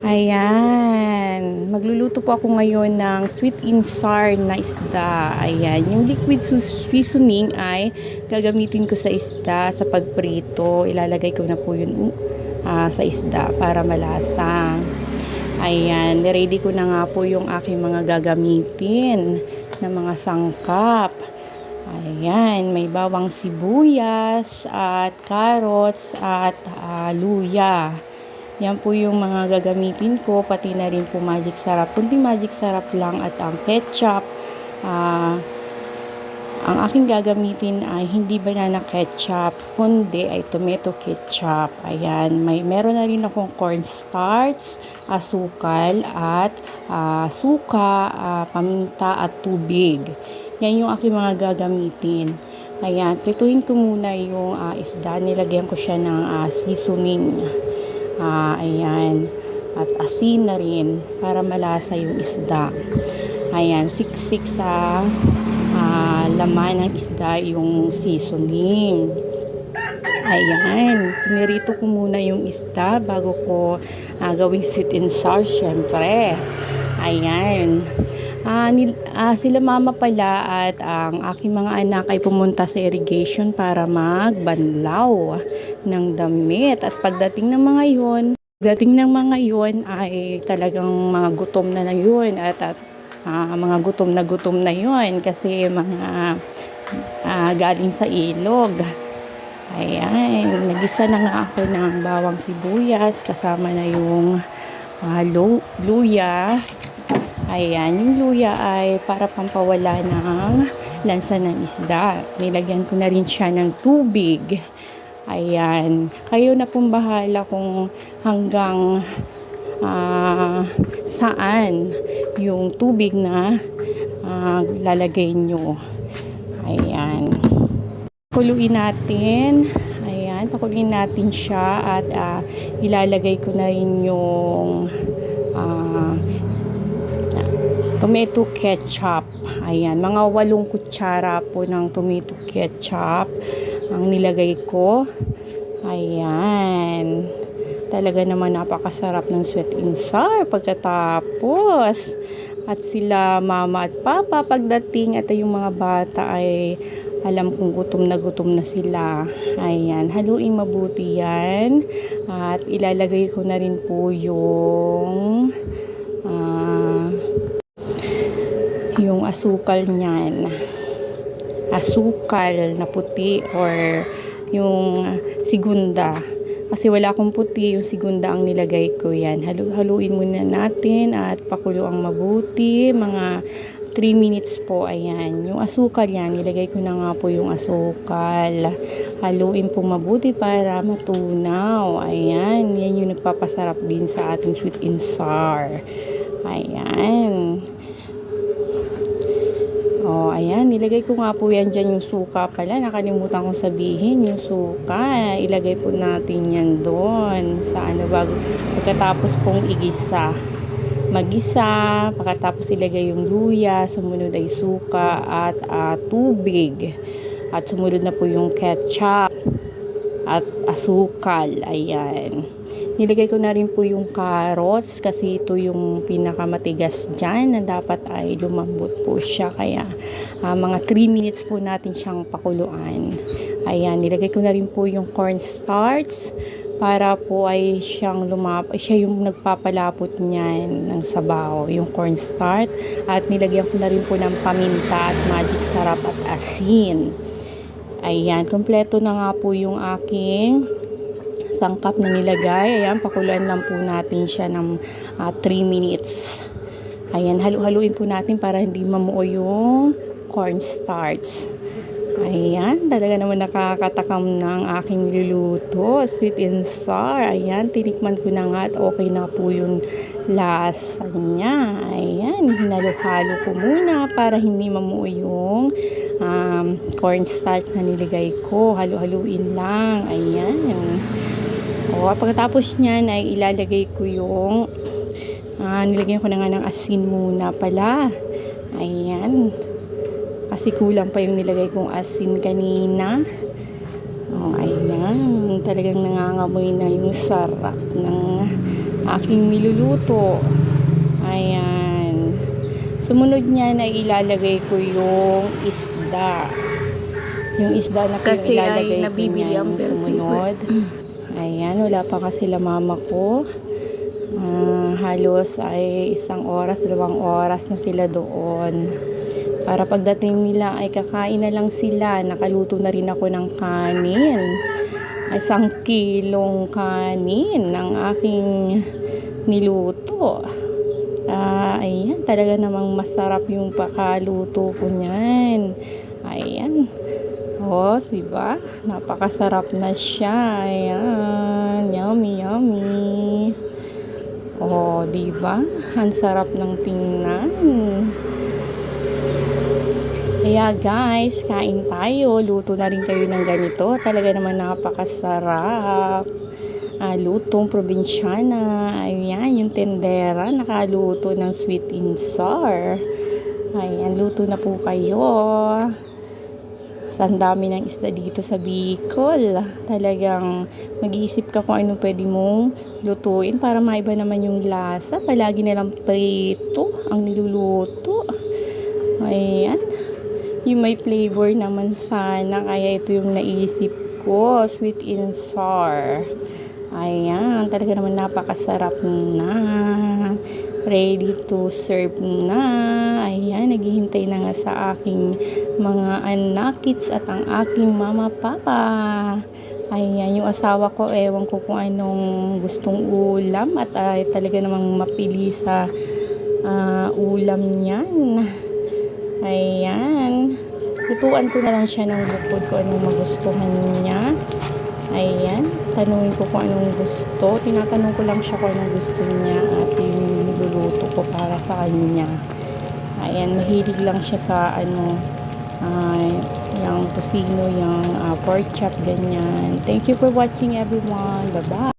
Ayan, magluluto po ako ngayon ng sweet and sour na isda. Ayan, yung liquid seasoning ay gagamitin ko sa isda sa pagprito. Ilalagay ko na po yun sa isda para malasa. Ayan, ready ko na nga po yung aking mga gagamitin na mga sangkap. Ayan, may bawang sibuyas at carrots at luya. Yan po yung mga gagamitin ko, pati na rin po magic sarap. Kundi magic sarap lang at ang ketchup. Ang aking gagamitin ay hindi banana ketchup, kundi ay tomato ketchup. Ayan, meron na rin akong cornstarch, asukal at suka, paminta at tubig. Yan yung aking mga gagamitin. Ayan, prituhin ko muna yung isda. Nilagyan ko siya ng seasoning. Ayan, at asin na rin para malasa yung isda. Ayan, siksik sa laman ng isda yung seasoning. Ayan, pinirito ko muna yung isda bago ko gawing sweet and sour, syempre. Ayan, sila mama pala at ang aking mga anak ay pumunta sa irrigation para magbanlaw ng damit. At pagdating ng mga yon ay talagang mga gutom na yun at mga gutom na yun kasi mga galing sa ilog. Ayan, nagisa na nga ako ng bawang sibuyas kasama na yung luya. Ayan, yung luya ay para pampawala ng lansa ng isda. Nilagyan ko na rin siya ng tubig. Ayan, kayo na pong bahala kung hanggang saan yung tubig na lalagay nyo. Ayan, pakuluin natin. Ayan, pakuluin natin siya at ilalagay ko na rin yung tomato ketchup. Ayan, mga 8 kutsara po ng tomato ketchup ang nilagay ko. Ayan, talaga naman napakasarap ng sweet and sour pagkatapos. At sila mama at papa pagdating at yung mga bata ay alam kong gutom na sila. Ayan, haluin mabuti yan at ilalagay ko na rin po yung asukal niyan, asukal na puti or yung segunda, kasi wala akong puti, yung segunda ang nilagay ko. Yan, haluin muna natin at pakuluang mabuti mga 3 minutes po. Ayan, yung asukal yan, nilagay ko na nga po yung asukal. Haluin po mabuti para matunaw. Ayan, yan yung nagpapasarap din sa ating sweet and sour. Ayan. Ayan, nilagay ko nga po yan dyan yung suka pala. Nakalimutan kong sabihin yung suka. Ilagay po natin yan doon sa pagkatapos pong magisa, pagkatapos ilagay yung luya, sumunod ay suka at tubig. At sumunod na po yung ketchup at asukal. Ayan. Nilagay ko na rin po yung carrots kasi ito yung pinakamatigas dyan na dapat ay lumambot po siya. Kaya mga 3 minutes po natin siyang pakuluan. Ayan, nilagay ko na rin po yung cornstarch para po ay siya yung nagpapalapot niyan ng sabaw, yung cornstarch. At nilagyan ko na rin po ng paminta at magic sarap at asin. Ayan, kompleto na nga po yung aking sangkap na nilagay. Ayan, pakuluan lang po natin siya ng 3 minutes. Ayan, haluin po natin para hindi mamuo yung cornstarch. Ayan, talaga naman nakakatakam ng aking niluluto, sweet and sour. Ayan, tinikman ko na nga at okay na po yung lasa niya. Ayan, hinalo-halo ko muna para hindi mamuo yung cornstarch na nilagay ko. Halu-haluin lang. Ayan. Pagkatapos niyan ay ilalagay ko yung nilagyan ko na nga ng asin muna pala. Ayan, kasi kulang pa yung nilagay kong asin kanina. Ayan, talagang nangangamoy na yung sarap ng aking niluluto. Ayan. Sumunod niyan ay ilalagay ko yung isda. Yung isda na Kasi ilalagay ay ko nabibili niyan ang bell sumunod. Ayan, wala pa kasi sila mama ko. Halos ay 1 oras, 2 oras na sila doon. Para pagdating nila ay kakain na lang sila. Nakaluto na rin ako ng kanin. 1 kilong kanin ng aking niluto. Ayan, talaga namang masarap yung pakaluto ko niyan. Ayan. Oh, diba? Napakasarap na siya. Ayan. Yummy, yummy. Oh, diba? Ang sarap ng tingnan. Kaya guys, kain tayo. Luto na rin kayo ng ganito. Talaga naman napakasarap. Lutong probinsyana. Ayan, yung tendera. Nakaluto ng sweet and sour. Ayan, luto na po kayo. Ang dami ng isda dito sa Bicol. Talagang mag-iisip ka kung anong pwede mong lutuin para maiba naman yung lasa. Palagi nilang prito ang niluluto. Ayan. Yung may flavor naman sana. Kaya ito yung naisip ko. Sweet and sour. Ayan. Talaga naman napakasarap na. Ready to serve na. Ayan. Naghihintay na nga sa aking mga anakits at ang aking mama papa. Ayan. Yung asawa ko, ewan ko kung anong gustong ulam. At talaga namang mapili sa ulam niyan. Ayan. Lutuan ko na lang siya ng bukod kung anong magustuhan niya. Ayan. Tanungin ko kung anong gusto. Tinatanong ko lang siya kung anong gusto niya at yung niluluto ko para sa kanya. Ayan. Mahilig lang siya sa yung tocino, yung pork chop, ganyan. Thank you for watching everyone. Bye-bye.